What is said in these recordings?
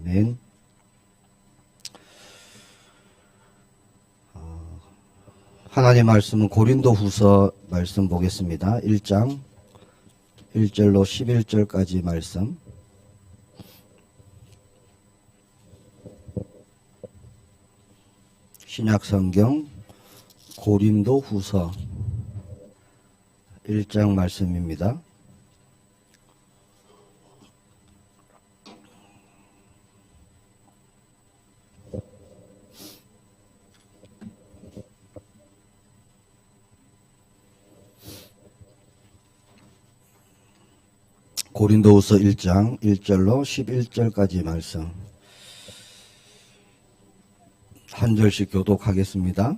아멘. 하나님 말씀은 고린도후서 말씀 보겠습니다. 1장 1절로 11절까지 말씀. 신약성경 고린도후서 1장 말씀입니다. 고린도후서 1장 1절로 11절까지 말씀. 한 절씩 교독하겠습니다.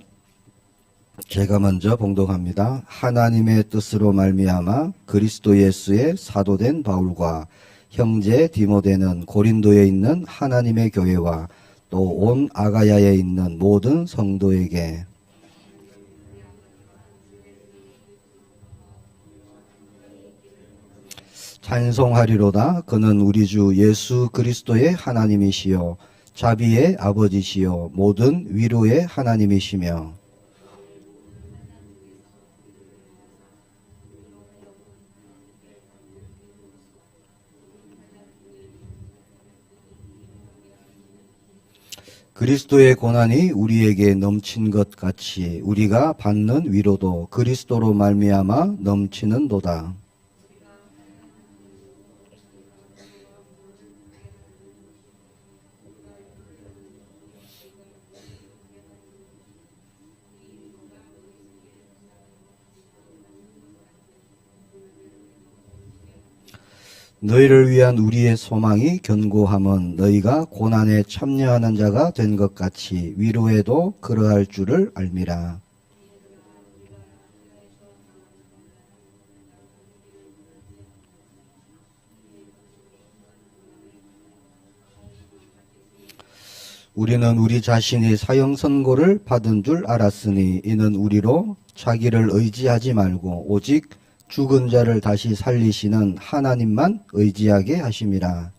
제가 먼저 봉독합니다. 하나님의 뜻으로 말미암아 그리스도 예수의 사도된 바울과 형제 디모데는 고린도에 있는 하나님의 교회와 또 온 아가야에 있는 모든 성도에게 찬송하리로다. 그는 우리 주 예수 그리스도의 하나님이시요 자비의 아버지시요 모든 위로의 하나님이시며 그리스도의 고난이 우리에게 넘친 것 같이 우리가 받는 위로도 그리스도로 말미암아 넘치는도다. 너희를 위한 우리의 소망이 견고함은 너희가 고난에 참여하는 자가 된 것 같이 위로에도 그러할 줄을 알미라. 우리는 우리 자신이 사형 선고를 받은 줄 알았으니 이는 우리로 자기를 의지하지 말고 오직 죽은 자를 다시 살리시는 하나님만 의지하게 하심이라.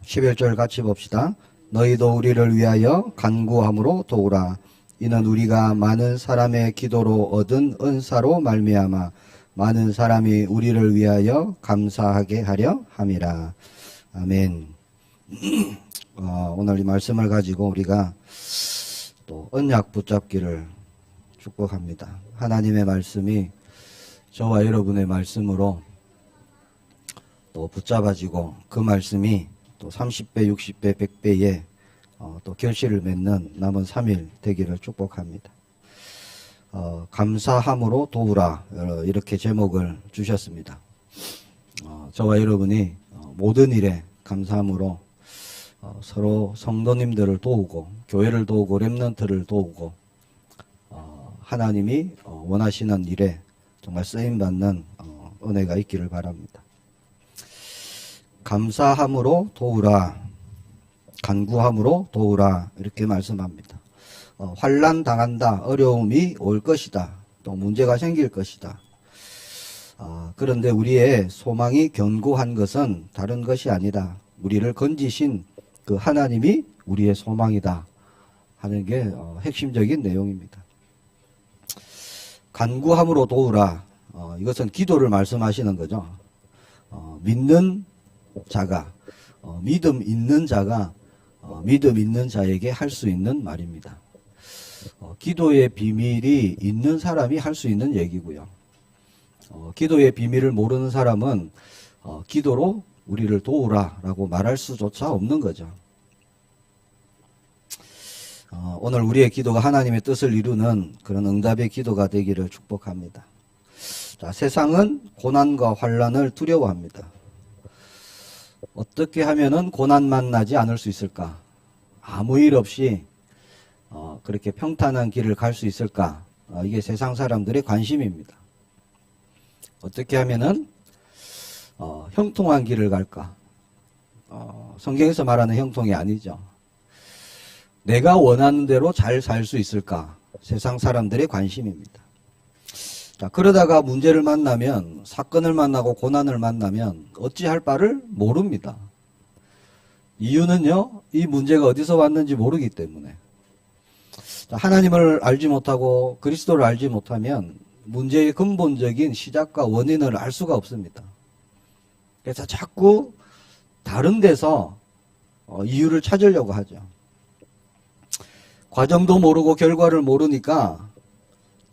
(11절) 같이 봅시다. 너희도 우리를 위하여 간구함으로 도우라. 이는 우리가 많은 사람의 기도로 얻은 은사로 말미암아 많은 사람이 우리를 위하여 감사하게 하려 함이라. 아멘. 오늘 이 말씀을 가지고 우리가 또 언약 붙잡기를 축복합니다. 하나님의 말씀이 저와 여러분의 말씀으로 또 붙잡아지고 그 말씀이 또 30배, 60배, 100배의 또 결실을 맺는 남은 3일 되기를 축복합니다. 감사함으로 도우라 이렇게 제목을 주셨습니다. 저와 여러분이 모든 일에 감사함으로 서로 성도님들을 도우고 교회를 도우고 렘넌트를 도우고 하나님이 원하시는 일에 정말 쓰임받는 은혜가 있기를 바랍니다. 감사함으로 도우라, 간구함으로 도우라 이렇게 말씀합니다. 환난 당한다, 어려움이 올 것이다, 또 문제가 생길 것이다. 그런데 우리의 소망이 견고한 것은 다른 것이 아니다. 우리를 건지신 그 하나님이 우리의 소망이다 하는 게 핵심적인 내용입니다. 간구함으로 도우라. 이것은 기도를 말씀하시는 거죠. 믿는 자가 믿음 있는 자가 믿음 있는 자에게 할 수 있는 말입니다. 기도의 비밀이 있는 사람이 할 수 있는 얘기고요. 기도의 비밀을 모르는 사람은 기도로 우리를 도우라라고 말할 수조차 없는 거죠. 오늘 우리의 기도가 하나님의 뜻을 이루는 그런 응답의 기도가 되기를 축복합니다. 자, 세상은 고난과 환난을 두려워합니다. 어떻게 하면은 고난 만나지 않을 수 있을까? 아무 일 없이 그렇게 평탄한 길을 갈 수 있을까? 이게 세상 사람들의 관심입니다. 어떻게 하면은 형통한 길을 갈까? 성경에서 말하는 형통이 아니죠. 내가 원하는 대로 잘 살 수 있을까? 세상 사람들의 관심입니다. 자, 그러다가 문제를 만나면, 사건을 만나고 고난을 만나면 어찌할 바를 모릅니다. 이유는요, 이 문제가 어디서 왔는지 모르기 때문에. 자, 하나님을 알지 못하고 그리스도를 알지 못하면 문제의 근본적인 시작과 원인을 알 수가 없습니다. 그래서 자꾸 다른 데서 이유를 찾으려고 하죠. 과정도 모르고 결과를 모르니까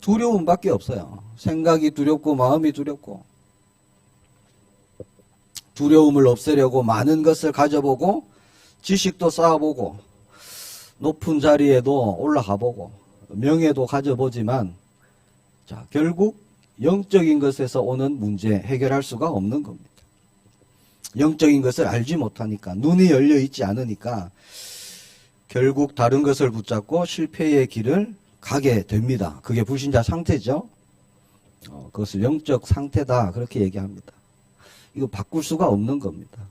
두려움밖에 없어요. 생각이 두렵고 마음이 두렵고, 두려움을 없애려고 많은 것을 가져보고 지식도 쌓아보고 높은 자리에도 올라가보고 명예도 가져보지만, 자, 결국 영적인 것에서 오는 문제 해결할 수가 없는 겁니다. 영적인 것을 알지 못하니까, 눈이 열려 있지 않으니까 결국 다른 것을 붙잡고 실패의 길을 가게 됩니다. 그게 불신자 상태죠. 그것을 영적 상태다, 그렇게 얘기합니다. 이거 바꿀 수가 없는 겁니다.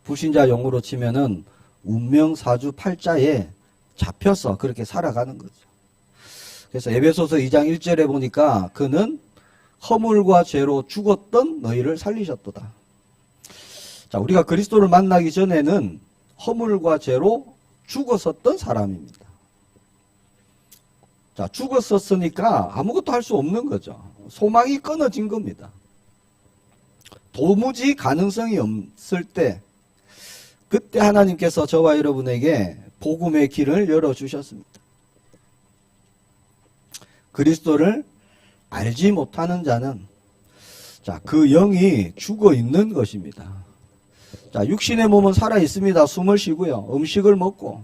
불신자 용어로 치면은 운명사주 팔자에 잡혀서 그렇게 살아가는 거죠. 그래서 에베소서 2장 1절에 보니까 그는 허물과 죄로 죽었던 너희를 살리셨도다. 자, 우리가 그리스도를 만나기 전에는 허물과 죄로 죽었었던 사람입니다. 자, 죽었었으니까 아무것도 할 수 없는 거죠. 소망이 끊어진 겁니다. 도무지 가능성이 없을 때, 그때 하나님께서 저와 여러분에게 복음의 길을 열어주셨습니다. 그리스도를 알지 못하는 자는, 자, 그 영이 죽어 있는 것입니다. 자, 육신의 몸은 살아 있습니다. 숨을 쉬고요. 음식을 먹고.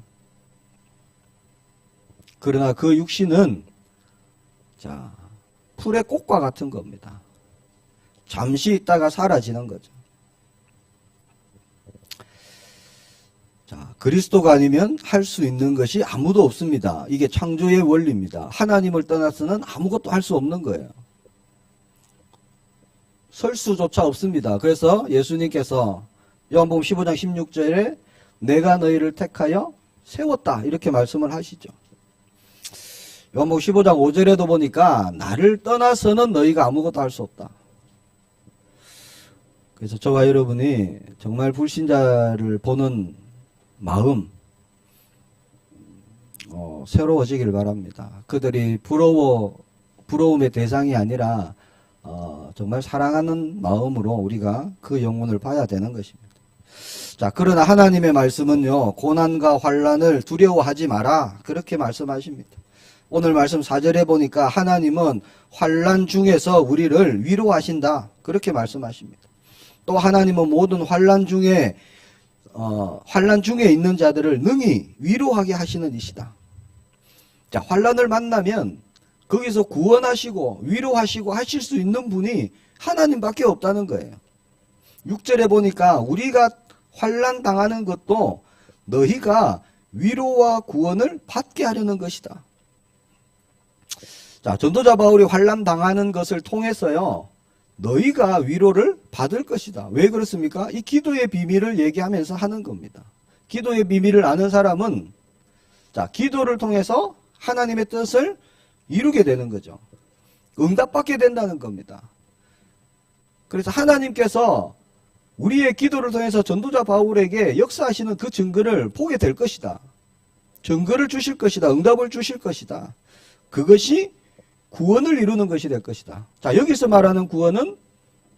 그러나 그 육신은, 자, 풀의 꽃과 같은 겁니다. 잠시 있다가 사라지는 거죠. 자, 그리스도가 아니면 할 수 있는 것이 아무도 없습니다. 이게 창조의 원리입니다. 하나님을 떠나서는 아무것도 할 수 없는 거예요. 설 수조차 없습니다. 그래서 예수님께서 요한복음 15장 16절에 내가 너희를 택하여 세웠다, 이렇게 말씀을 하시죠. 요한복음 15장 5절에도 보니까 나를 떠나서는 너희가 아무것도 할 수 없다. 그래서 저와 여러분이 정말 불신자를 보는 마음 새로워지길 바랍니다. 그들이 부러움의 대상이 아니라 정말 사랑하는 마음으로 우리가 그 영혼을 봐야 되는 것입니다. 자, 그러나 하나님의 말씀은요, 고난과 환난을 두려워하지 마라, 그렇게 말씀하십니다. 오늘 말씀 4절에 보니까 하나님은 환난 중에서 우리를 위로하신다, 그렇게 말씀하십니다. 또 하나님은 모든 환난 중에 있는 자들을 능히 위로하게 하시는 이시다. 자, 환난을 만나면 거기서 구원하시고 위로하시고 하실 수 있는 분이 하나님밖에 없다는 거예요. 6절에 보니까 우리가 환난 당하는 것도 너희가 위로와 구원을 받게 하려는 것이다. 자, 전도자 바울이 환난 당하는 것을 통해서요, 너희가 위로를 받을 것이다. 왜 그렇습니까? 이 기도의 비밀을 얘기하면서 하는 겁니다. 기도의 비밀을 아는 사람은, 자, 기도를 통해서 하나님의 뜻을 이루게 되는 거죠. 응답받게 된다는 겁니다. 그래서 하나님께서 우리의 기도를 통해서 전도자 바울에게 역사하시는 그 증거를 보게 될 것이다. 증거를 주실 것이다. 응답을 주실 것이다. 그것이 구원을 이루는 것이 될 것이다. 자, 여기서 말하는 구원은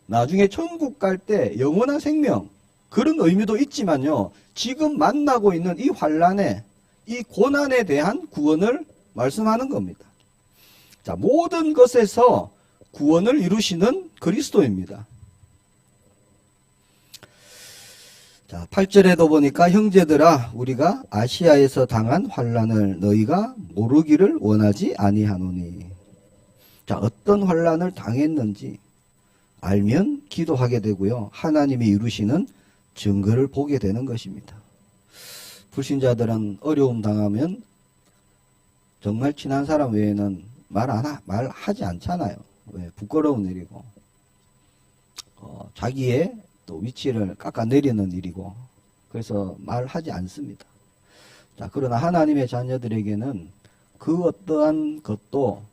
나중에 천국 갈 때 영원한 생명, 그런 의미도 있지만요, 지금 만나고 있는 이 환난에, 이 고난에 대한 구원을 말씀하는 겁니다. 자, 모든 것에서 구원을 이루시는 그리스도입니다. 자, 8절에도 보니까 형제들아, 우리가 아시아에서 당한 환난을 너희가 모르기를 원하지 아니하노니. 자, 어떤 환난을 당했는지 알면 기도하게 되고요, 하나님이 이루시는 증거를 보게 되는 것입니다. 불신자들은 어려움 당하면 정말 친한 사람 외에는 말하지 않잖아요. 왜? 부끄러운 일이고, 자기의 또 위치를 깎아내리는 일이고, 그래서 말하지 않습니다. 자, 그러나 하나님의 자녀들에게는 그 어떠한 것도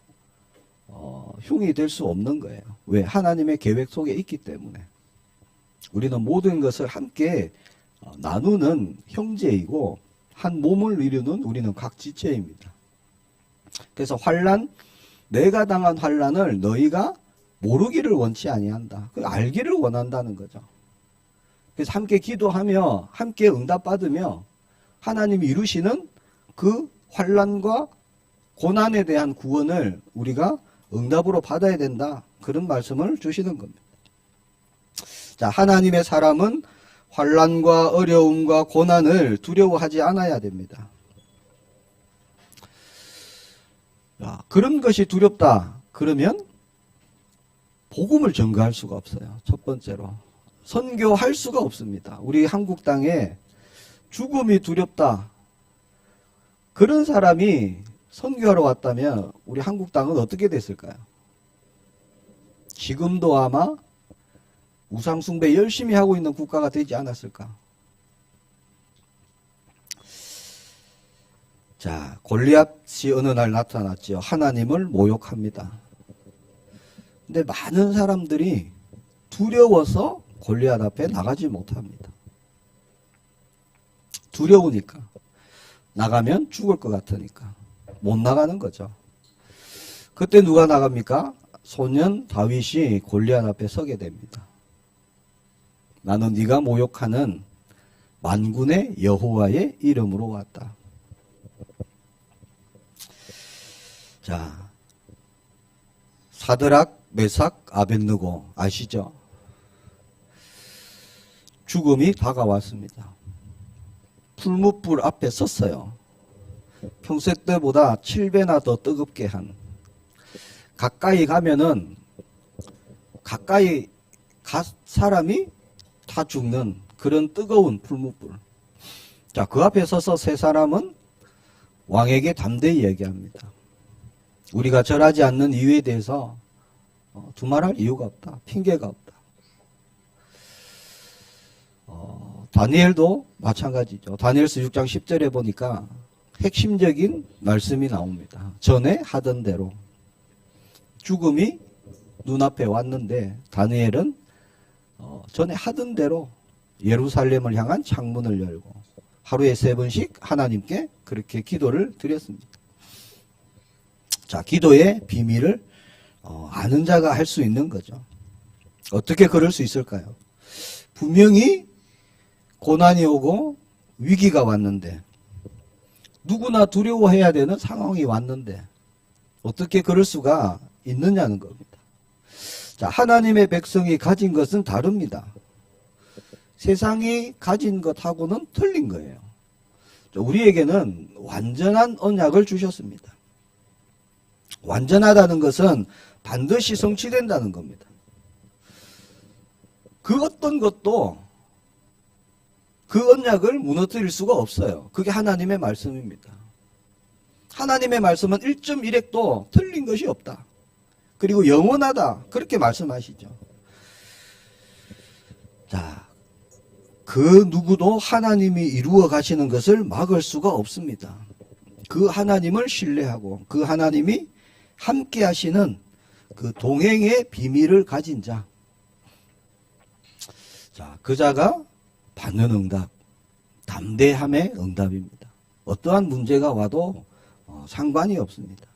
흉이 될 수 없는 거예요. 왜? 하나님의 계획 속에 있기 때문에. 우리는 모든 것을 함께 나누는 형제이고 한 몸을 이루는 우리는 각 지체입니다. 그래서 내가 당한 환난을 너희가 모르기를 원치 아니한다. 알기를 원한다는 거죠. 그래서 함께 기도하며 함께 응답받으며 하나님이 이루시는 그 환난과 고난에 대한 구원을 우리가 응답으로 받아야 된다. 그런 말씀을 주시는 겁니다. 자, 하나님의 사람은 환난과 어려움과 고난을 두려워하지 않아야 됩니다. 자, 그런 것이 두렵다. 그러면 복음을 전가할 수가 없어요. 첫 번째로. 선교할 수가 없습니다. 우리 한국 땅에 죽음이 두렵다. 그런 사람이 선교하러 왔다면 우리 한국 땅은 어떻게 됐을까요? 지금도 아마 우상숭배 열심히 하고 있는 국가가 되지 않았을까? 자, 골리앗이 어느 날 나타났죠. 하나님을 모욕합니다. 근데 많은 사람들이 두려워서 골리앗 앞에 나가지 못합니다. 두려우니까. 나가면 죽을 것 같으니까. 못 나가는 거죠. 그때 누가 나갑니까? 소년 다윗이 골리앗 앞에 서게 됩니다. 나는 네가 모욕하는 만군의 여호와의 이름으로 왔다. 자, 사드락, 메삭, 아벳느고 아시죠? 죽음이 다가왔습니다. 풀무불 앞에 섰어요. 평소 때보다 7배나 더 뜨겁게 한. 가까이 가면은 가까이 사람이 다 죽는 그런 뜨거운 풀무불. 자, 그 앞에 서서 세 사람은 왕에게 담대히 얘기합니다. 우리가 절하지 않는 이유에 대해서 두말할 이유가 없다. 핑계가 없다. 다니엘도 마찬가지죠. 다니엘서 6장 10절에 보니까 핵심적인 말씀이 나옵니다. 전에 하던 대로. 죽음이 눈앞에 왔는데 다니엘은 전에 하던 대로 예루살렘을 향한 창문을 열고 하루에 3번씩 하나님께 그렇게 기도를 드렸습니다. 자, 기도의 비밀을 아는 자가 할 수 있는 거죠. 어떻게 그럴 수 있을까요? 분명히 고난이 오고 위기가 왔는데 누구나 두려워해야 되는 상황이 왔는데 어떻게 그럴 수가 있느냐는 겁니다. 자, 하나님의 백성이 가진 것은 다릅니다. 세상이 가진 것하고는 틀린 거예요. 우리에게는 완전한 언약을 주셨습니다. 완전하다는 것은 반드시 성취된다는 겁니다. 그 어떤 것도 그 언약을 무너뜨릴 수가 없어요. 그게 하나님의 말씀입니다. 하나님의 말씀은 1.1핵도 틀린 것이 없다. 그리고 영원하다. 그렇게 말씀하시죠. 자, 그 누구도 하나님이 이루어 가시는 것을 막을 수가 없습니다. 그 하나님을 신뢰하고 그 하나님이 함께 하시는 그 동행의 비밀을 가진 자. 자, 그 자가 받는 응답, 담대함의 응답입니다. 어떠한 문제가 와도 상관이 없습니다.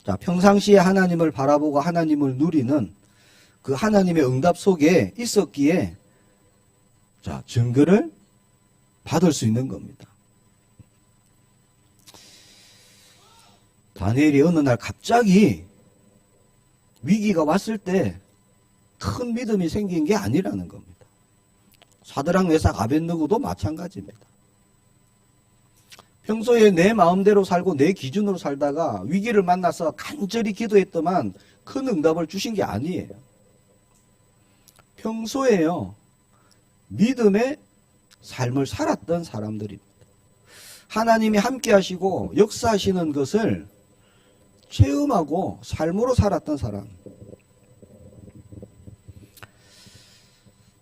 자, 평상시에 하나님을 바라보고 하나님을 누리는 그 하나님의 응답 속에 있었기에 자, 증거를 받을 수 있는 겁니다. 다니엘이 어느 날 갑자기 위기가 왔을 때 큰 믿음이 생긴 게 아니라는 겁니다. 사드락, 메삭, 아벳느고도 마찬가지입니다. 평소에 내 마음대로 살고 내 기준으로 살다가 위기를 만나서 간절히 기도했더만 큰 응답을 주신 게 아니에요. 평소에요, 믿음의 삶을 살았던 사람들입니다. 하나님이 함께 하시고 역사하시는 것을 체험하고 삶으로 살았던 사람.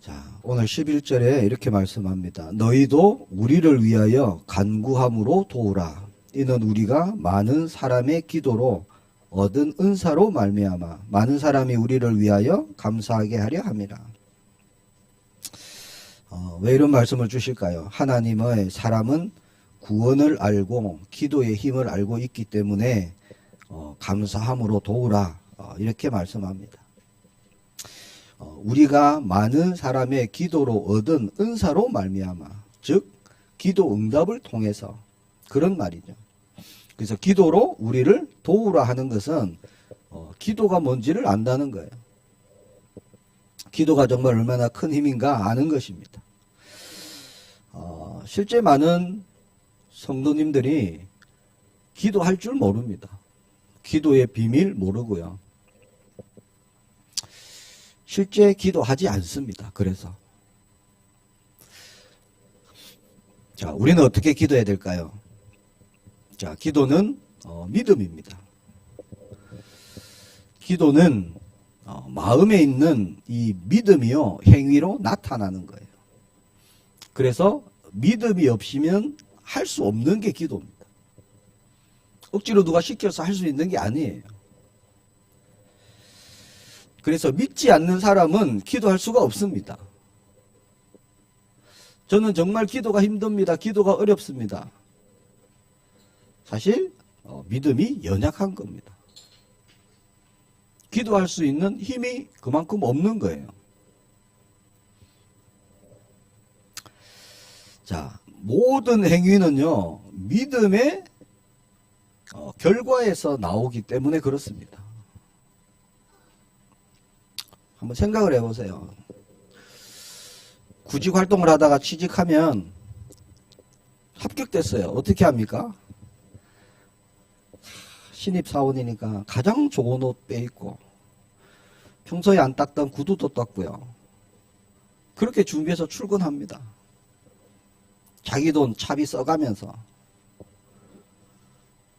자, 오늘 11절에 이렇게 말씀합니다. 너희도 우리를 위하여 간구함으로 도우라. 이는 우리가 많은 사람의 기도로 얻은 은사로 말미암아 많은 사람이 우리를 위하여 감사하게 하려 함이라. 왜 이런 말씀을 주실까요? 하나님의 사람은 구원을 알고 기도의 힘을 알고 있기 때문에 감사함으로 도우라, 이렇게 말씀합니다. 우리가 많은 사람의 기도로 얻은 은사로 말미암아, 즉 기도 응답을 통해서, 그런 말이죠. 그래서 기도로 우리를 도우라 하는 것은 기도가 뭔지를 안다는 거예요. 기도가 정말 얼마나 큰 힘인가 아는 것입니다. 실제 많은 성도님들이 기도할 줄 모릅니다. 기도의 비밀 모르고요. 실제 기도하지 않습니다. 그래서 자, 우리는 어떻게 기도해야 될까요? 자, 기도는 믿음입니다. 기도는 마음에 있는 이 믿음이요, 행위로 나타나는 거예요. 그래서 믿음이 없으면 할 수 없는 게 기도입니다. 억지로 누가 시켜서 할 수 있는 게 아니에요. 그래서 믿지 않는 사람은 기도할 수가 없습니다. 저는 정말 기도가 힘듭니다. 기도가 어렵습니다. 사실 믿음이 연약한 겁니다. 기도할 수 있는 힘이 그만큼 없는 거예요. 자, 모든 행위는요, 믿음의 결과에서 나오기 때문에 그렇습니다. 한번 생각을 해보세요. 구직 활동을 하다가 취직하면 합격됐어요. 어떻게 합니까? 신입사원이니까 가장 좋은 옷 빼입고 평소에 안 닦던 구두도 닦고요. 그렇게 준비해서 출근합니다. 자기 돈 차비 써가면서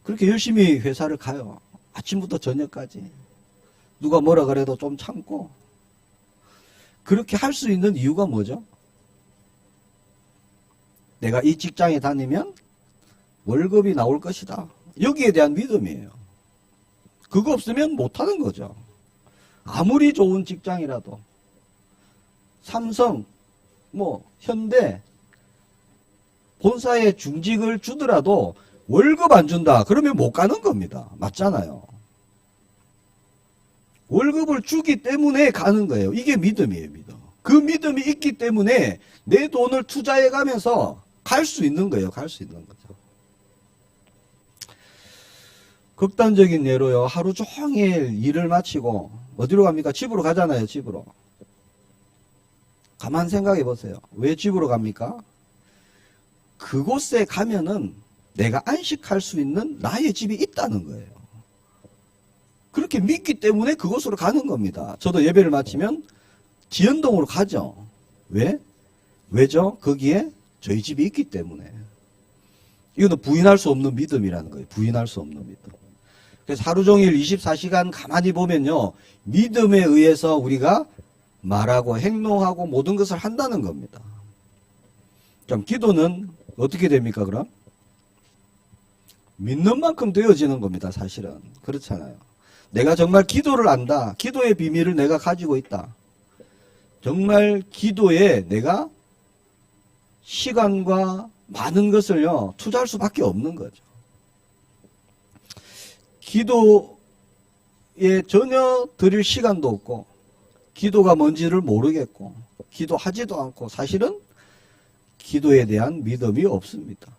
그렇게 열심히 회사를 가요. 아침부터 저녁까지. 누가 뭐라 그래도 좀 참고. 그렇게 할 수 있는 이유가 뭐죠? 내가 이 직장에 다니면 월급이 나올 것이다. 여기에 대한 믿음이에요. 그거 없으면 못하는 거죠. 아무리 좋은 직장이라도 삼성, 현대 본사에 중직을 주더라도 월급 안 준다. 그러면 못 가는 겁니다. 맞잖아요. 월급을 주기 때문에 가는 거예요. 이게 믿음이에요. 믿음. 그 믿음이 있기 때문에 내 돈을 투자해 가면서 갈 수 있는 거예요. 갈 수 있는 거죠. 극단적인 예로요. 하루 종일 일을 마치고 어디로 갑니까? 집으로 가잖아요. 집으로. 가만 생각해 보세요. 왜 집으로 갑니까? 그곳에 가면은 내가 안식할 수 있는 나의 집이 있다는 거예요. 그렇게 믿기 때문에 그곳으로 가는 겁니다. 저도 예배를 마치면 지연동으로 가죠. 왜? 왜죠? 거기에 저희 집이 있기 때문에. 이거는 부인할 수 없는 믿음이라는 거예요. 부인할 수 없는 믿음. 그래서 하루 종일 24시간 가만히 보면요, 믿음에 의해서 우리가 말하고 행동하고 모든 것을 한다는 겁니다. 그럼 기도는 어떻게 됩니까, 그럼? 믿는 만큼 되어지는 겁니다, 사실은. 그렇잖아요. 내가 정말 기도를 안다. 기도의 비밀을 내가 가지고 있다. 정말 기도에 내가 시간과 많은 것을요, 투자할 수밖에 없는 거죠. 기도에 전혀 드릴 시간도 없고, 기도가 뭔지를 모르겠고, 기도하지도 않고, 사실은 기도에 대한 믿음이 없습니다.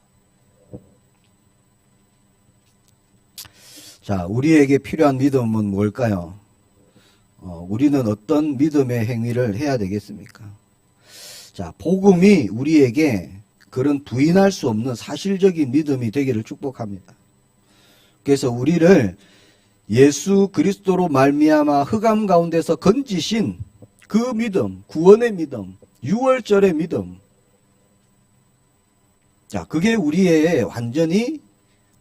자, 우리에게 필요한 믿음은 뭘까요? 우리는 어떤 믿음의 행위를 해야 되겠습니까? 자, 복음이 우리에게 그런 부인할 수 없는 사실적인 믿음이 되기를 축복합니다. 그래서 우리를 예수 그리스도로 말미암아 흑암 가운데서 건지신 그 믿음, 구원의 믿음, 유월절의 믿음. 자, 그게 우리의 완전히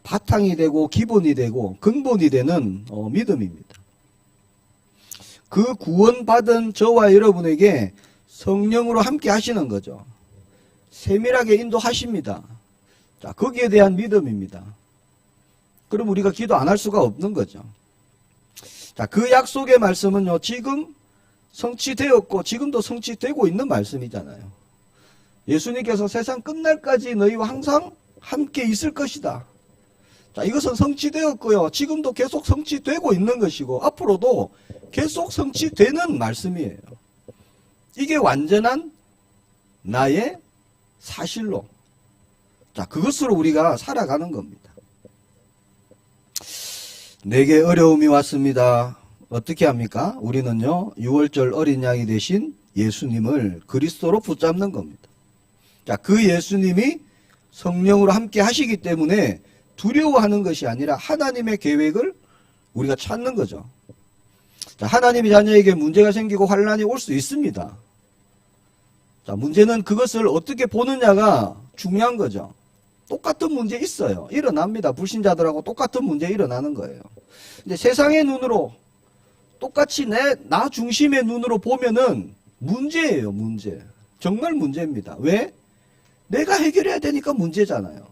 바탕이 되고 기본이 되고 근본이 되는 믿음입니다. 그 구원받은 저와 여러분에게 성령으로 함께 하시는 거죠. 세밀하게 인도하십니다. 자, 거기에 대한 믿음입니다. 그럼 우리가 기도 안 할 수가 없는 거죠. 자, 그 약속의 말씀은요, 지금 성취되었고, 지금도 성취되고 있는 말씀이잖아요. 예수님께서 세상 끝날까지 너희와 항상 함께 있을 것이다. 자, 이것은 성취되었고요. 지금도 계속 성취되고 있는 것이고, 앞으로도 계속 성취되는 말씀이에요. 이게 완전한 나의 사실로. 자, 그것으로 우리가 살아가는 겁니다. 내게 어려움이 왔습니다. 어떻게 합니까? 우리는요, 6월절 어린 양이 되신 예수님을 그리스도로 붙잡는 겁니다. 자, 그 예수님이 성령으로 함께 하시기 때문에 두려워하는 것이 아니라 하나님의 계획을 우리가 찾는 거죠. 자, 하나님의 자녀에게 문제가 생기고 환난이 올 수 있습니다. 자, 문제는 그것을 어떻게 보느냐가 중요한 거죠. 똑같은 문제 있어요. 일어납니다. 불신자들하고 똑같은 문제 일어나는 거예요. 근데 세상의 눈으로 똑같이 나 중심의 눈으로 보면은 문제예요, 문제. 정말 문제입니다. 왜? 내가 해결해야 되니까 문제잖아요.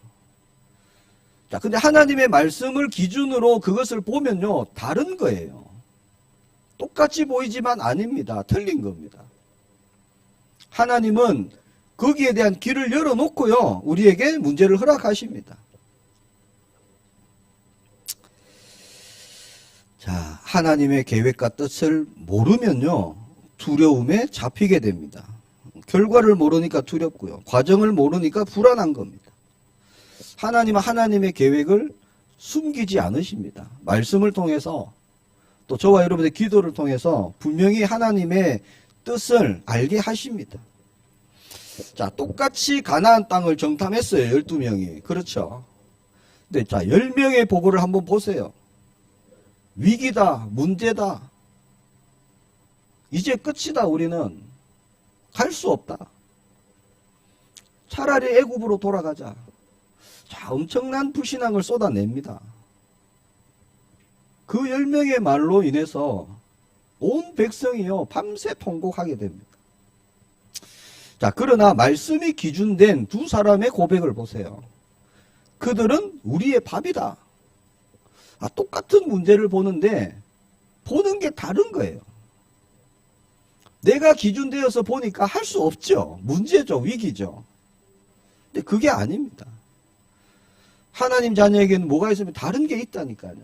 자, 근데 하나님의 말씀을 기준으로 그것을 보면요, 다른 거예요. 똑같이 보이지만 아닙니다. 틀린 겁니다. 하나님은 거기에 대한 길을 열어놓고요, 우리에게 문제를 허락하십니다. 자, 하나님의 계획과 뜻을 모르면요, 두려움에 잡히게 됩니다. 결과를 모르니까 두렵고요, 과정을 모르니까 불안한 겁니다. 하나님은 하나님의 계획을 숨기지 않으십니다. 말씀을 통해서, 또 저와 여러분의 기도를 통해서 분명히 하나님의 뜻을 알게 하십니다. 자, 똑같이 가나안 땅을 정탐했어요. 12명이. 그렇죠. 근데 자, 10명의 보고를 한번 보세요. 위기다, 문제다. 이제 끝이다. 우리는 갈 수 없다. 차라리 애굽으로 돌아가자. 자, 엄청난 불신앙을 쏟아냅니다. 그 10명의 말로 인해서 온 백성이요, 밤새 통곡하게 됩니다. 자, 그러나 말씀이 기준된 두 사람의 고백을 보세요. 그들은 우리의 밥이다. 아, 똑같은 문제를 보는데 보는 게 다른 거예요. 내가 기준되어서 보니까 할 수 없죠. 문제죠. 위기죠. 근데 그게 아닙니다. 하나님 자녀에게는 뭐가 있으면 다른 게 있다니까요.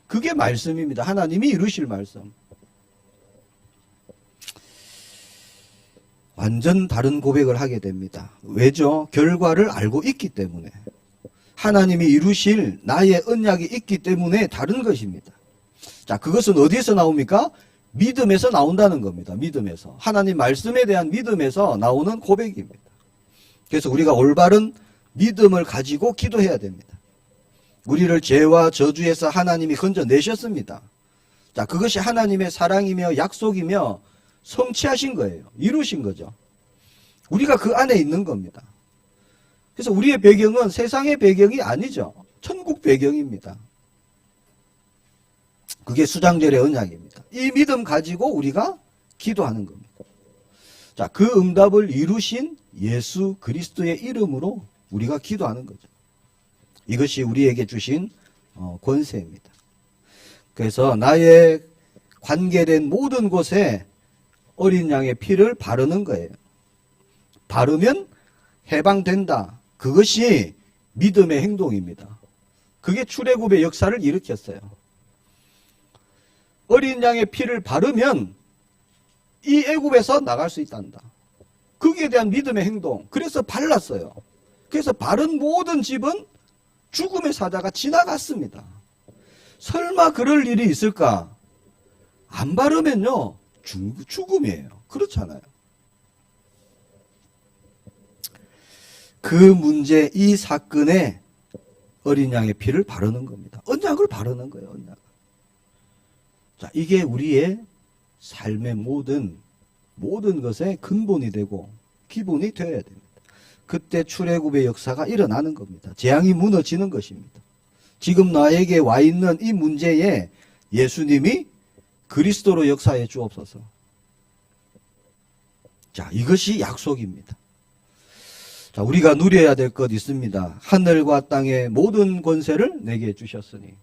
그게 말씀입니다. 하나님이 이루실 말씀. 완전 다른 고백을 하게 됩니다. 왜죠? 결과를 알고 있기 때문에. 하나님이 이루실 나의 언약이 있기 때문에 다른 것입니다. 자, 그것은 어디에서 나옵니까? 믿음에서 나온다는 겁니다. 믿음에서. 하나님 말씀에 대한 믿음에서 나오는 고백입니다. 그래서 우리가 올바른 믿음을 가지고 기도해야 됩니다. 우리를 죄와 저주에서 하나님이 건져내셨습니다. 자, 그것이 하나님의 사랑이며 약속이며 성취하신 거예요. 이루신 거죠. 우리가 그 안에 있는 겁니다. 그래서 우리의 배경은 세상의 배경이 아니죠. 천국 배경입니다. 그게 수장절의 언약입니다. 이 믿음 가지고 우리가 기도하는 겁니다. 자, 그 응답을 이루신 예수 그리스도의 이름으로 우리가 기도하는 거죠. 이것이 우리에게 주신 권세입니다. 그래서 나의 관계된 모든 곳에 어린 양의 피를 바르는 거예요. 바르면 해방된다. 그것이 믿음의 행동입니다. 그게 출애굽의 역사를 일으켰어요. 어린 양의 피를 바르면 이 애굽에서 나갈 수 있단다. 거기에 대한 믿음의 행동. 그래서 발랐어요. 그래서 바른 모든 집은 죽음의 사자가 지나갔습니다. 설마 그럴 일이 있을까? 안 바르면요, 죽음이에요. 그렇잖아요. 그 문제, 이 사건에 어린 양의 피를 바르는 겁니다. 언약을 바르는 거예요, 언약. 자, 이게 우리의 삶의 모든 것의 근본이 되고 기본이 되어야 됩니다. 그때 출애굽의 역사가 일어나는 겁니다. 재앙이 무너지는 것입니다. 지금 나에게 와 있는 이 문제에 예수님이 그리스도로 역사해 주옵소서. 자, 이것이 약속입니다. 자, 우리가 누려야 될 것 있습니다. 하늘과 땅의 모든 권세를 내게 주셨으니.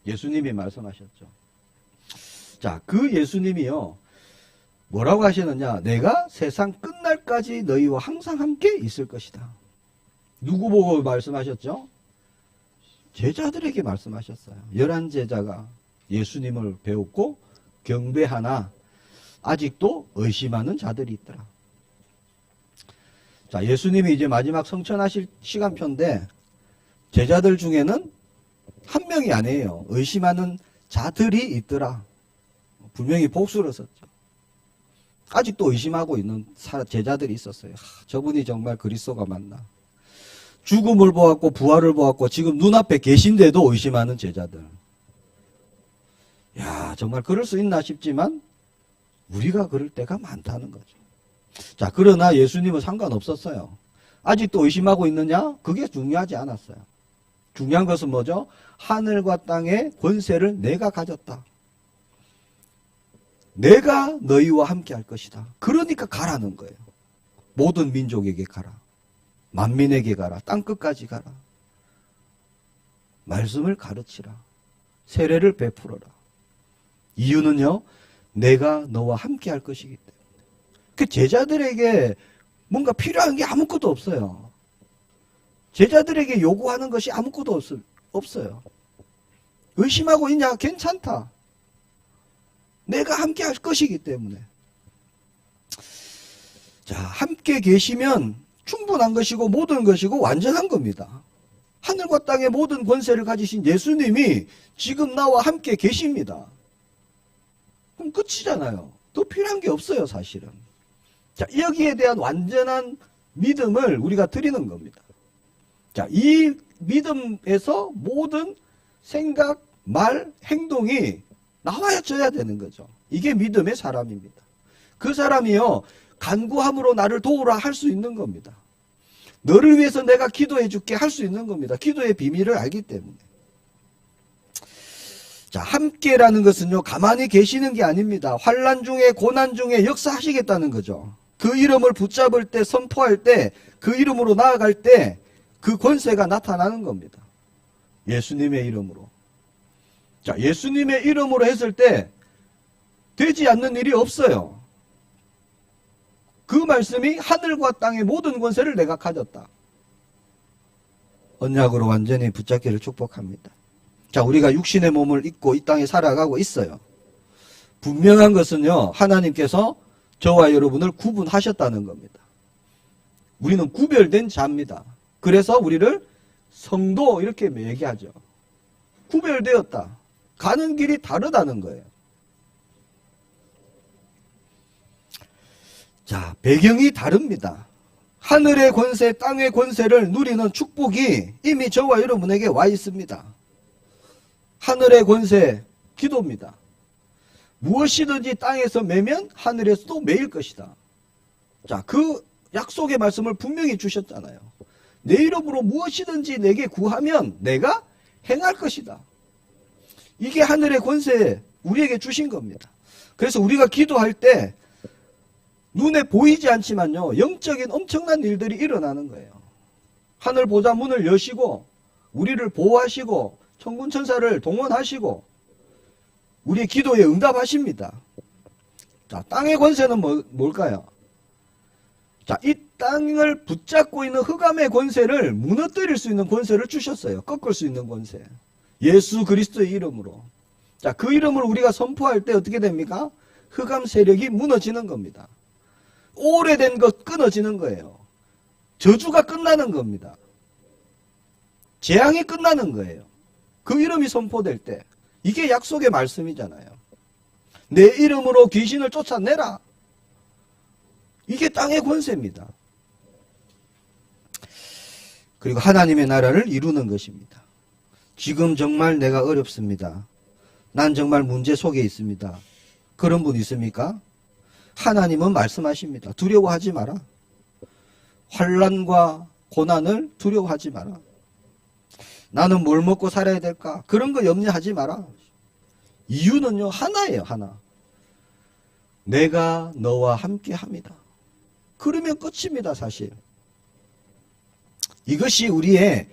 예수님이 말씀하셨죠. 자, 그 예수님이요. 뭐라고 하시느냐? 내가 세상 끝날까지 너희와 항상 함께 있을 것이다. 누구 보고 말씀하셨죠? 제자들에게 말씀하셨어요. 11제자가 예수님을 배웠고 경배하나 아직도 의심하는 자들이 있더라. 자, 예수님이 이제 마지막 성천하실 시간표인데 제자들 중에는 한 명이 아니에요. 의심하는 자들이 있더라. 분명히 복수를 썼죠. 아직도 의심하고 있는 제자들이 있었어요. 저분이 정말 그리스도가 맞나. 죽음을 보았고 부활을 보았고 지금 눈앞에 계신데도 의심하는 제자들. 야, 정말 그럴 수 있나 싶지만 우리가 그럴 때가 많다는 거죠. 자, 그러나 예수님은 상관없었어요. 아직도 의심하고 있느냐? 그게 중요하지 않았어요. 중요한 것은 뭐죠? 하늘과 땅의 권세를 내가 가졌다. 내가 너희와 함께 할 것이다. 그러니까 가라는 거예요. 모든 민족에게 가라. 만민에게 가라. 땅끝까지 가라. 말씀을 가르치라. 세례를 베풀어라. 이유는요, 내가 너와 함께 할 것이기 때문에. 그 제자들에게 뭔가 필요한 게 아무것도 없어요. 제자들에게 요구하는 것이 아무것도 없어요. 의심하고 있냐? 괜찮다. 내가 함께 할 것이기 때문에. 자, 함께 계시면 충분한 것이고 모든 것이고 완전한 겁니다. 하늘과 땅의 모든 권세를 가지신 예수님이 지금 나와 함께 계십니다. 그럼 끝이잖아요. 더 필요한 게 없어요, 사실은. 자, 여기에 대한 완전한 믿음을 우리가 드리는 겁니다. 자, 이 믿음에서 모든 생각, 말, 행동이 나와져야 되는 거죠. 이게 믿음의 사람입니다. 그 사람이요, 간구함으로 나를 도우라 할 수 있는 겁니다. 너를 위해서 내가 기도해 줄게 할 수 있는 겁니다. 기도의 비밀을 알기 때문에. 자, 함께라는 것은요, 가만히 계시는 게 아닙니다. 환난 중에 고난 중에 역사하시겠다는 거죠. 그 이름을 붙잡을 때, 선포할 때, 그 이름으로 나아갈 때 그 권세가 나타나는 겁니다. 예수님의 이름으로. 자, 예수님의 이름으로 했을 때 되지 않는 일이 없어요. 그 말씀이 하늘과 땅의 모든 권세를 내가 가졌다. 언약으로 완전히 붙잡기를 축복합니다. 자, 우리가 육신의 몸을 입고 이 땅에 살아가고 있어요. 분명한 것은요, 하나님께서 저와 여러분을 구분하셨다는 겁니다. 우리는 구별된 자입니다. 그래서 우리를 성도 이렇게 얘기하죠. 구별되었다. 가는 길이 다르다는 거예요. 자, 배경이 다릅니다. 하늘의 권세, 땅의 권세를 누리는 축복이 이미 저와 여러분에게 와 있습니다. 하늘의 권세, 기도입니다. 무엇이든지 땅에서 매면 하늘에서도 매일 것이다. 자, 그 약속의 말씀을 분명히 주셨잖아요. 내 이름으로 무엇이든지 내게 구하면 내가 행할 것이다. 이게 하늘의 권세 우리에게 주신 겁니다. 그래서 우리가 기도할 때 눈에 보이지 않지만요, 영적인 엄청난 일들이 일어나는 거예요. 하늘 보좌 문을 여시고 우리를 보호하시고 천군 천사를 동원하시고 우리의 기도에 응답하십니다. 자, 땅의 권세는 뭘까요? 자, 이 땅을 붙잡고 있는 흑암의 권세를 무너뜨릴 수 있는 권세를 주셨어요. 꺾을 수 있는 권세. 예수 그리스도의 이름으로. 자, 그 이름을 우리가 선포할 때 어떻게 됩니까? 흑암 세력이 무너지는 겁니다. 오래된 것 끊어지는 거예요. 저주가 끝나는 겁니다. 재앙이 끝나는 거예요. 그 이름이 선포될 때. 이게 약속의 말씀이잖아요. 내 이름으로 귀신을 쫓아내라. 이게 땅의 권세입니다. 그리고 하나님의 나라를 이루는 것입니다. 지금 정말 내가 어렵습니다. 난 정말 문제 속에 있습니다. 그런 분 있습니까? 하나님은 말씀하십니다. 두려워하지 마라. 환난과 고난을 두려워하지 마라. 나는 뭘 먹고 살아야 될까? 그런 거 염려하지 마라. 이유는요, 하나예요, 하나. 내가 너와 함께 합니다. 그러면 끝입니다, 사실. 이것이 우리의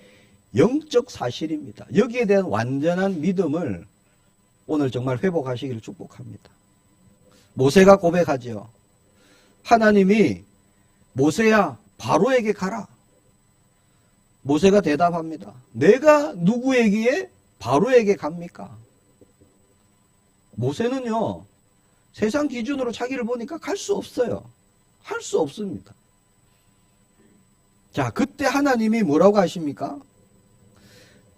영적 사실입니다. 여기에 대한 완전한 믿음을 오늘 정말 회복하시기를 축복합니다. 모세가 고백하지요. 하나님이 모세야 바로에게 가라. 모세가 대답합니다. 내가 누구에게 바로에게 갑니까? 모세는요, 세상 기준으로 자기를 보니까 갈 수 없어요. 할 수 없습니다. 자, 그때 하나님이 뭐라고 하십니까?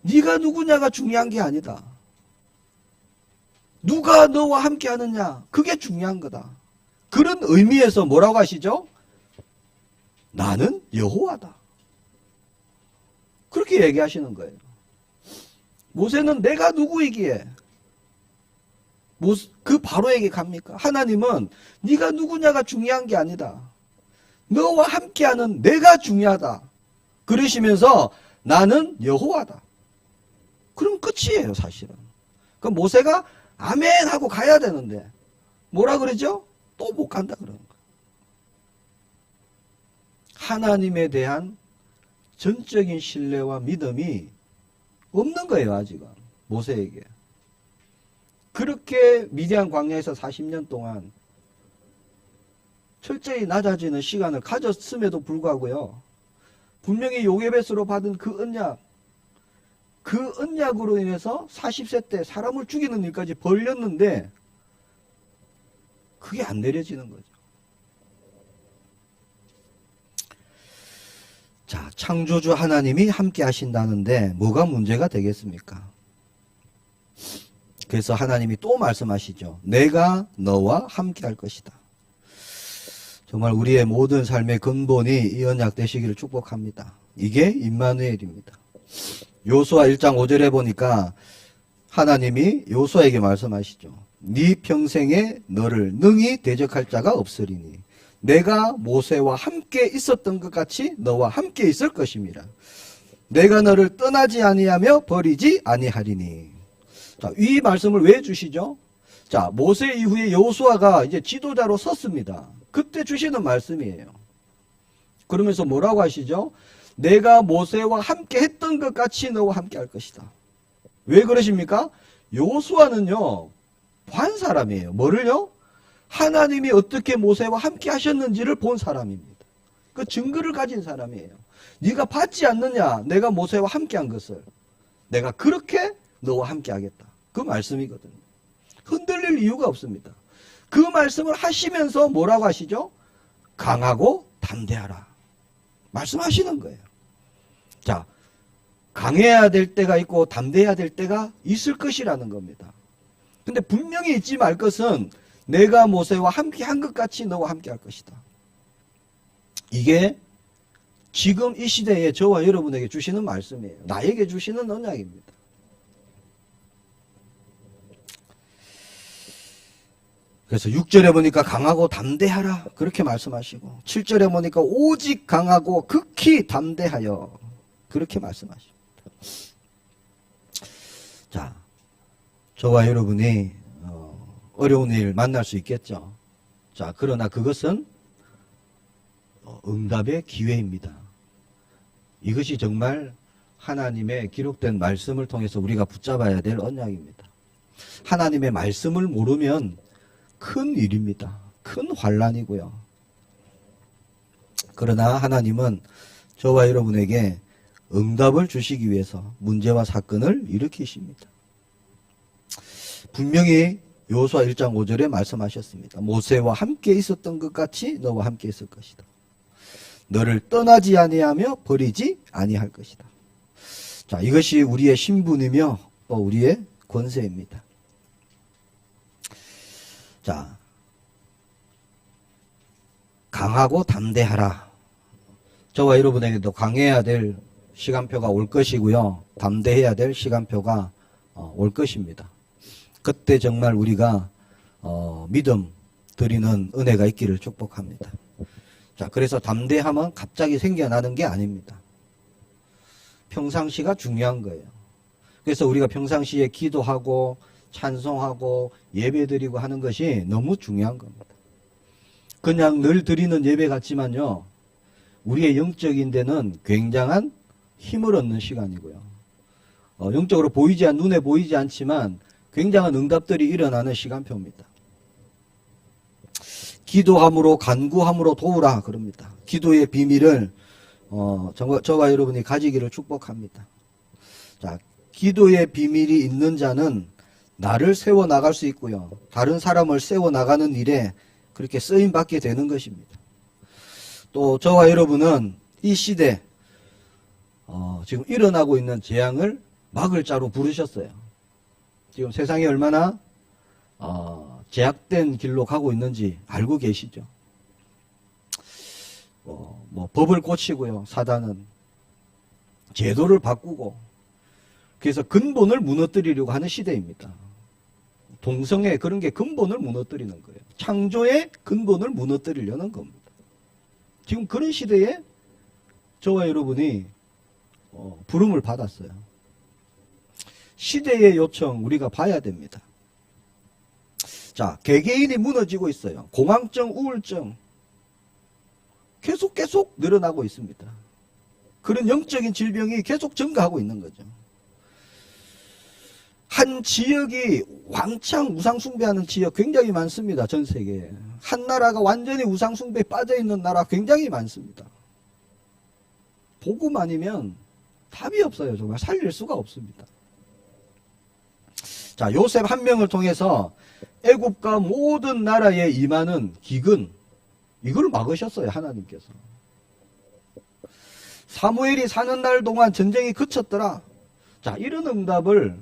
네가 누구냐가 중요한 게 아니다. 누가 너와 함께 하느냐, 그게 중요한 거다. 그런 의미에서 뭐라고 하시죠? 나는 여호와다. 그렇게 얘기하시는 거예요. 모세는 내가 누구이기에 그 바로에게 갑니까? 하나님은 네가 누구냐가 중요한 게 아니다. 너와 함께하는 내가 중요하다. 그러시면서 나는 여호와다. 그럼 끝이에요, 사실은. 그럼 모세가 아멘 하고 가야 되는데 뭐라 그러죠? 또 못 간다 그러는 거예요. 하나님에 대한 전적인 신뢰와 믿음이 없는 거예요, 아직은. 모세에게. 그렇게 미디안 광야에서 40년 동안 철저히 낮아지는 시간을 가졌음에도 불구하고요. 분명히 요게벳으로 받은 그 언약으로 인해서 40세 때 사람을 죽이는 일까지 벌렸는데 그게 안 내려지는 거죠. 자, 창조주 하나님이 함께 하신다는데 뭐가 문제가 되겠습니까? 그래서 하나님이 또 말씀하시죠. 내가 너와 함께 할 것이다. 정말 우리의 모든 삶의 근본이 이 언약 되시기를 축복합니다. 이게 임마누엘입니다. 요수아 1장 5절에 보니까 하나님이 요수아에게 말씀하시죠. 네 평생에 너를 능히 대적할 자가 없으리니 내가 모세와 함께 있었던 것 같이 너와 함께 있을 것임이라. 내가 너를 떠나지 아니하며 버리지 아니하리니. 자, 이 말씀을 왜 주시죠? 자, 모세 이후에 여호수아가 이제 지도자로 섰습니다. 그때 주시는 말씀이에요. 그러면서 뭐라고 하시죠? 내가 모세와 함께 했던 것 같이 너와 함께 할 것이다. 왜 그러십니까? 여호수아는요, 본 사람이에요. 뭐를요? 하나님이 어떻게 모세와 함께 하셨는지를 본 사람입니다. 그 증거를 가진 사람이에요. 네가 받지 않느냐? 내가 모세와 함께 한 것을. 내가 그렇게 너와 함께 하겠다. 그 말씀이거든요. 흔들릴 이유가 없습니다. 그 말씀을 하시면서 뭐라고 하시죠? 강하고 담대하라. 말씀하시는 거예요. 자, 강해야 될 때가 있고 담대해야 될 때가 있을 것이라는 겁니다. 근데 분명히 잊지 말 것은 내가 모세와 함께 한 것 같이 너와 함께 할 것이다. 이게 지금 이 시대에 저와 여러분에게 주시는 말씀이에요. 나에게 주시는 언약입니다. 그래서 6절에 보니까 강하고 담대하라 그렇게 말씀하시고 7절에 보니까 오직 강하고 극히 담대하여 그렇게 말씀하십니다. 자, 저와 여러분이 어려운 일 만날 수 있겠죠. 자, 그러나 그것은 응답의 기회입니다. 이것이 정말 하나님의 기록된 말씀을 통해서 우리가 붙잡아야 될 언약입니다. 하나님의 말씀을 모르면 큰 일입니다. 큰 환난이고요. 그러나 하나님은 저와 여러분에게 응답을 주시기 위해서 문제와 사건을 일으키십니다. 분명히 여호수아 1장 5절에 말씀하셨습니다. 모세와 함께 있었던 것 같이 너와 함께 있을 것이다. 너를 떠나지 아니하며 버리지 아니할 것이다. 자, 이것이 우리의 신분이며 또 우리의 권세입니다. 자, 강하고 담대하라. 저와 여러분에게도 강해야 될 시간표가 올 것이고요. 담대해야 될 시간표가 올 것입니다. 그때 정말 우리가 믿음 드리는 은혜가 있기를 축복합니다. 자, 그래서 담대함은 갑자기 생겨나는 게 아닙니다. 평상시가 중요한 거예요. 그래서 우리가 평상시에 기도하고 찬송하고 예배드리고 하는 것이 너무 중요한 겁니다. 그냥 늘 드리는 예배 같지만요, 우리의 영적인 데는 굉장한 힘을 얻는 시간이고요. 영적으로 눈에 보이지 않지만 굉장한 응답들이 일어나는 시간표입니다. 기도함으로 간구함으로 도우라 그럽니다. 기도의 비밀을 저와 여러분이 가지기를 축복합니다. 자, 기도의 비밀이 있는 자는 나를 세워나갈 수 있고요. 다른 사람을 세워나가는 일에 그렇게 쓰임받게 되는 것입니다. 또 저와 여러분은 이 시대 지금 일어나고 있는 재앙을 막을 자로 부르셨어요. 지금 세상이 얼마나 제약된 길로 가고 있는지 알고 계시죠? 법을 고치고요. 사단은 제도를 바꾸고 그래서 근본을 무너뜨리려고 하는 시대입니다. 동성애 그런 게 근본을 무너뜨리는 거예요. 창조의 근본을 무너뜨리려는 겁니다. 지금 그런 시대에 저와 여러분이 부름을 받았어요. 시대의 요청 우리가 봐야 됩니다. 자, 개개인이 무너지고 있어요. 공황증, 우울증 계속 늘어나고 있습니다. 그런 영적인 질병이 계속 증가하고 있는 거죠. 한 지역이 왕창 우상숭배하는 지역 굉장히 많습니다. 전 세계에. 한 나라가 완전히 우상숭배에 빠져있는 나라 굉장히 많습니다. 복음 아니면 답이 없어요. 정말 살릴 수가 없습니다. 자, 요셉 한 명을 통해서 애굽과 모든 나라에 임하는 기근, 이걸 막으셨어요. 하나님께서. 사무엘이 사는 날 동안 전쟁이 그쳤더라. 자, 이런 응답을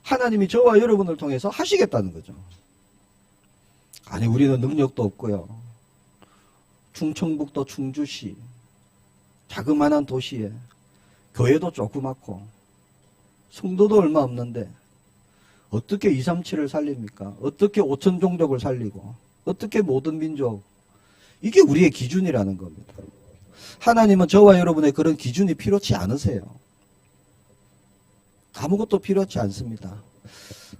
하나님이 저와 여러분을 통해서 하시겠다는 거죠. 아니, 우리는 능력도 없고요. 충청북도 충주시 자그마한 도시에 교회도 조그맣고 성도도 얼마 없는데 어떻게 237을 살립니까? 어떻게 5천 종족을 살리고 어떻게 모든 민족, 이게 우리의 기준이라는 겁니다. 하나님은 저와 여러분의 그런 기준이 필요치 않으세요. 아무것도 필요치 않습니다.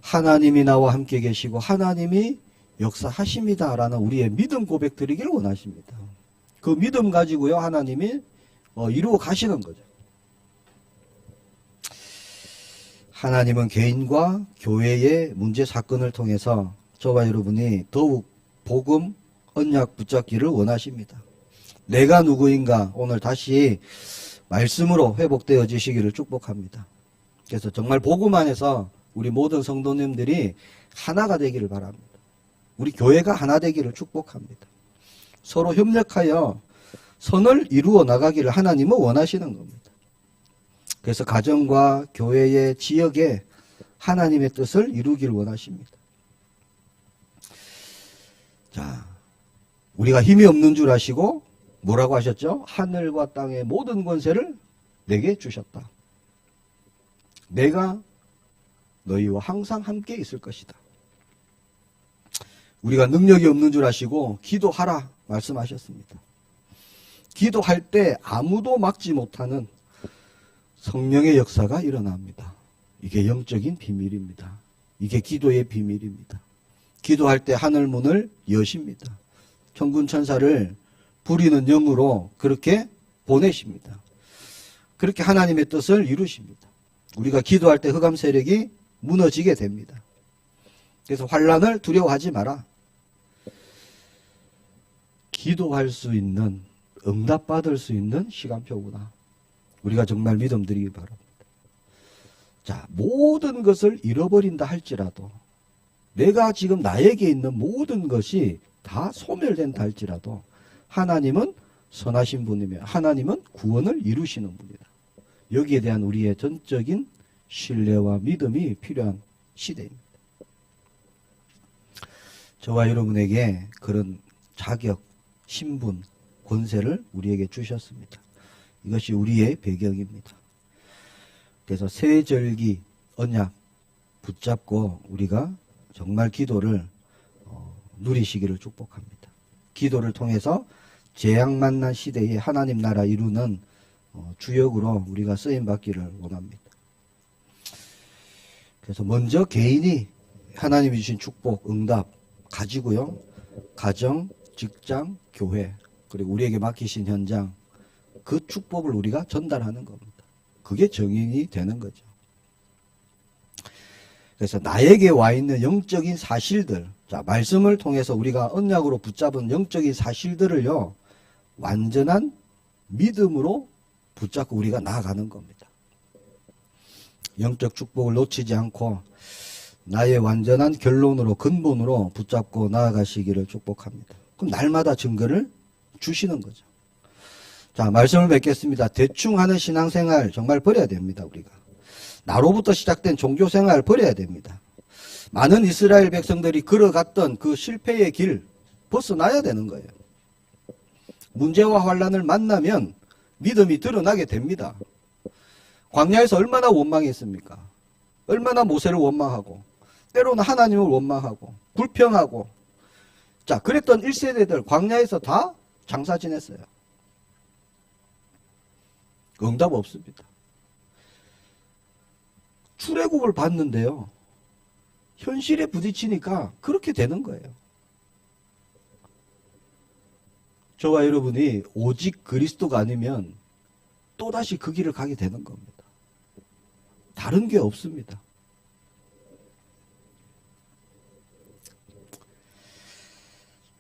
하나님이 나와 함께 계시고 하나님이 역사하십니다 라는 우리의 믿음 고백 드리기를 원하십니다. 그 믿음 가지고요 하나님이 이루어 가시는 거죠. 하나님은 개인과 교회의 문제 사건을 통해서 저와 여러분이 더욱 복음 언약 붙잡기를 원하십니다. 내가 누구인가 오늘 다시 말씀으로 회복되어지시기를 축복합니다. 그래서 정말 복음 안에서 우리 모든 성도님들이 하나가 되기를 바랍니다. 우리 교회가 하나 되기를 축복합니다. 서로 협력하여 선을 이루어 나가기를 하나님은 원하시는 겁니다. 그래서 가정과 교회의 지역에 하나님의 뜻을 이루기를 원하십니다. 자, 우리가 힘이 없는 줄 아시고 뭐라고 하셨죠? 하늘과 땅의 모든 권세를 내게 주셨다. 내가 너희와 항상 함께 있을 것이다. 우리가 능력이 없는 줄 아시고 기도하라 말씀하셨습니다. 기도할 때 아무도 막지 못하는 성령의 역사가 일어납니다. 이게 영적인 비밀입니다. 이게 기도의 비밀입니다. 기도할 때 하늘문을 여십니다. 천군천사를 부리는 영으로 그렇게 보내십니다. 그렇게 하나님의 뜻을 이루십니다. 우리가 기도할 때 흑암 세력이 무너지게 됩니다. 그래서 환난을 두려워하지 마라. 기도할 수 있는, 응답받을 수 있는 시간표구나. 우리가 정말 믿음 드리기 바랍니다. 자, 모든 것을 잃어버린다 할지라도, 내가 지금 나에게 있는 모든 것이 다 소멸된다 할지라도 하나님은 선하신 분이며 하나님은 구원을 이루시는 분이다. 여기에 대한 우리의 전적인 신뢰와 믿음이 필요한 시대입니다. 저와 여러분에게 그런 자격, 신분, 권세를 우리에게 주셨습니다. 이것이 우리의 배경입니다. 그래서 세절기 언약 붙잡고 우리가 정말 기도를 누리시기를 축복합니다. 기도를 통해서 재앙 만난 시대에 하나님 나라 이루는 주역으로 우리가 쓰임받기를 원합니다. 그래서 먼저 개인이 하나님이 주신 축복, 응답 가지고요. 가정, 직장, 교회, 그리고 우리에게 맡기신 현장, 그 축복을 우리가 전달하는 겁니다. 그게 정인이 되는 거죠. 그래서 나에게 와 있는 영적인 사실들, 자, 말씀을 통해서 우리가 언약으로 붙잡은 영적인 사실들을요, 완전한 믿음으로 붙잡고 우리가 나아가는 겁니다. 영적 축복을 놓치지 않고 나의 완전한 결론으로, 근본으로 붙잡고 나아가시기를 축복합니다. 그럼 날마다 증거를 주시는 거죠. 자, 말씀을 맺겠습니다. 대충 하는 신앙생활 정말 버려야 됩니다, 우리가. 나로부터 시작된 종교생활 버려야 됩니다. 많은 이스라엘 백성들이 걸어갔던 그 실패의 길 벗어나야 되는 거예요. 문제와 환란을 만나면 믿음이 드러나게 됩니다. 광야에서 얼마나 원망했습니까? 얼마나 모세를 원망하고, 때로는 하나님을 원망하고, 불평하고. 자, 그랬던 1세대들 광야에서 다 장사 지냈어요. 응답 없습니다. 출애굽을 받는데요, 현실에 부딪히니까 그렇게 되는 거예요. 저와 여러분이 오직 그리스도가 아니면 또다시 그 길을 가게 되는 겁니다. 다른 게 없습니다.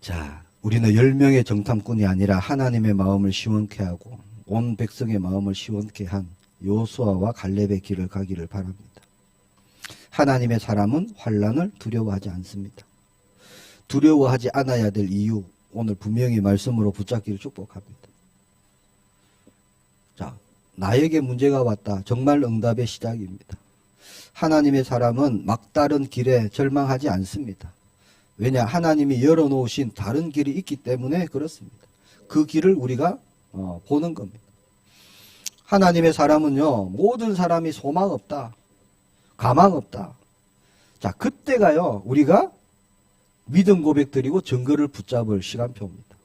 자, 우리는 10명의 정탐꾼이 아니라 하나님의 마음을 시원케 하고 온 백성의 마음을 시원케 한 여호수아와 갈렙의 길을 가기를 바랍니다. 하나님의 사람은 환난을 두려워하지 않습니다. 두려워하지 않아야 될 이유, 오늘 분명히 말씀으로 붙잡기를 축복합니다. 자, 나에게 문제가 왔다. 정말 응답의 시작입니다. 하나님의 사람은 막다른 길에 절망하지 않습니다. 왜냐? 하나님이 열어놓으신 다른 길이 있기 때문에 그렇습니다. 그 길을 우리가 보는 겁니다. 하나님의 사람은요, 모든 사람이 소망 없다, 가망 없다. 자, 그때가요, 우리가 믿음 고백드리고 증거를 붙잡을 시간표입니다.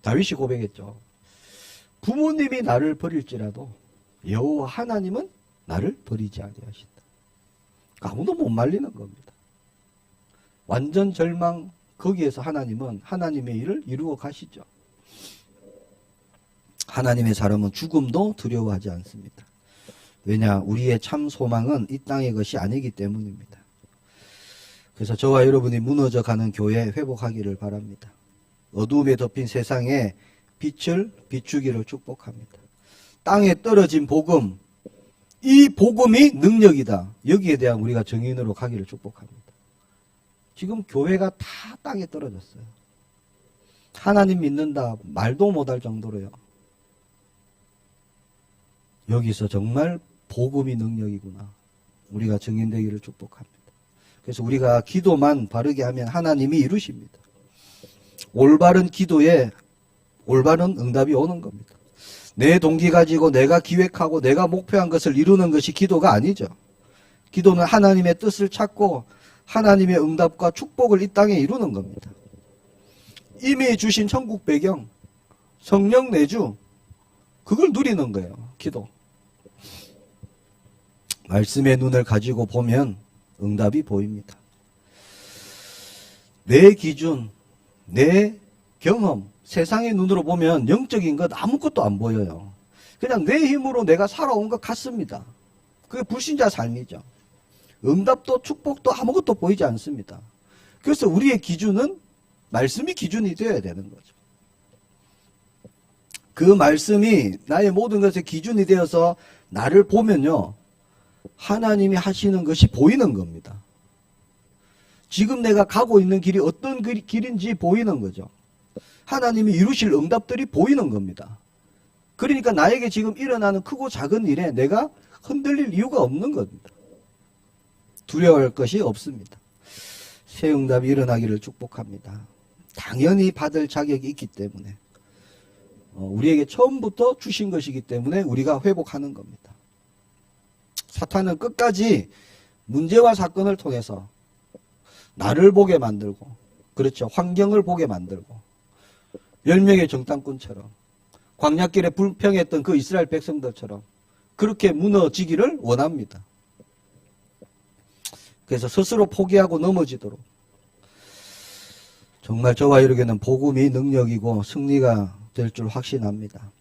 다윗이 고백했죠. 부모님이 나를 버릴지라도 여호와 하나님은 나를 버리지 아니하신다. 아무도 못 말리는 겁니다. 완전 절망, 거기에서 하나님은 하나님의 일을 이루어 가시죠. 하나님의 사람은 죽음도 두려워하지 않습니다. 왜냐? 우리의 참 소망은 이 땅의 것이 아니기 때문입니다. 그래서 저와 여러분이 무너져가는 교회 회복하기를 바랍니다. 어두움에 덮인 세상에 빛을 비추기를 축복합니다. 땅에 떨어진 복음, 이 복음이 능력이다. 여기에 대한 우리가 정인으로 가기를 축복합니다. 지금 교회가 다 땅에 떨어졌어요. 하나님 믿는다 말도 못할 정도로요. 여기서 정말 복음이 능력이구나. 우리가 증인되기를 축복합니다. 그래서 우리가 기도만 바르게 하면 하나님이 이루십니다. 올바른 기도에 올바른 응답이 오는 겁니다. 내 동기 가지고 내가 기획하고 내가 목표한 것을 이루는 것이 기도가 아니죠. 기도는 하나님의 뜻을 찾고 하나님의 응답과 축복을 이 땅에 이루는 겁니다. 이미 주신 천국 배경, 성령 내주, 그걸 누리는 거예요. 기도. 말씀의 눈을 가지고 보면 응답이 보입니다. 내 기준, 내 경험, 세상의 눈으로 보면 영적인 것 아무것도 안 보여요. 그냥 내 힘으로 내가 살아온 것 같습니다. 그게 불신자 삶이죠. 응답도 축복도 아무것도 보이지 않습니다. 그래서 우리의 기준은 말씀이 기준이 되어야 되는 거죠. 그 말씀이 나의 모든 것의 기준이 되어서 나를 보면요, 하나님이 하시는 것이 보이는 겁니다. 지금 내가 가고 있는 길이 어떤 길인지 보이는 거죠. 하나님이 이루실 응답들이 보이는 겁니다. 그러니까 나에게 지금 일어나는 크고 작은 일에 내가 흔들릴 이유가 없는 겁니다. 두려워할 것이 없습니다. 새 응답이 일어나기를 축복합니다. 당연히 받을 자격이 있기 때문에 우리에게 처음부터 주신 것이기 때문에 우리가 회복하는 겁니다. 사탄은 끝까지 문제와 사건을 통해서 나를 보게 만들고, 그렇죠, 환경을 보게 만들고, 10명의 정탐꾼처럼 광야길에 불평했던 그 이스라엘 백성들처럼 그렇게 무너지기를 원합니다. 그래서 스스로 포기하고 넘어지도록. 정말 저와 여러분에게는 복음이 능력이고 승리가 될 줄 확신합니다.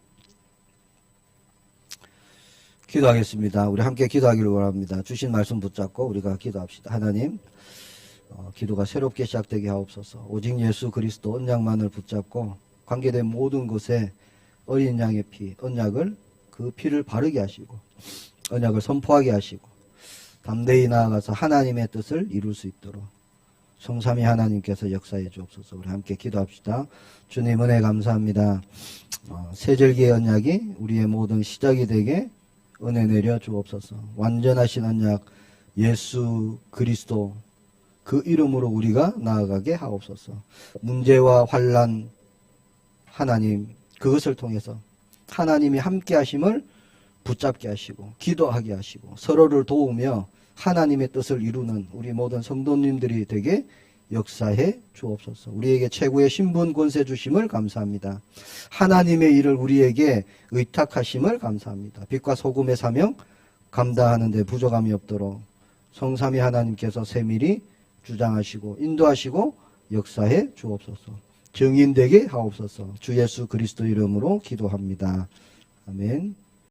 기도하겠습니다. 우리 함께 기도하기를 원합니다. 주신 말씀 붙잡고 우리가 기도합시다. 하나님, 기도가 새롭게 시작되게 하옵소서. 오직 예수 그리스도 언약만을 붙잡고 관계된 모든 것에 어린 양의 피, 언약을 그 피를 바르게 하시고 언약을 선포하게 하시고 담대히 나아가서 하나님의 뜻을 이룰 수 있도록 성삼위 하나님께서 역사해 주옵소서. 우리 함께 기도합시다. 주님 은혜 감사합니다. 세절기의 언약이 우리의 모든 시작이 되게 은혜 내려 주옵소서. 완전하신 언약 예수 그리스도 그 이름으로 우리가 나아가게 하옵소서. 문제와 환난 하나님 그것을 통해서 하나님이 함께 하심을 붙잡게 하시고 기도하게 하시고 서로를 도우며 하나님의 뜻을 이루는 우리 모든 성도님들이 되게 역사해 주옵소서. 우리에게 최고의 신분 권세 주심을 감사합니다. 하나님의 일을 우리에게 의탁하심을 감사합니다. 빛과 소금의 사명 감당하는 데 부족함이 없도록 성삼위 하나님께서 세밀히 주장하시고 인도하시고 역사해 주옵소서. 증인되게 하옵소서. 주 예수 그리스도 이름으로 기도합니다. 아멘.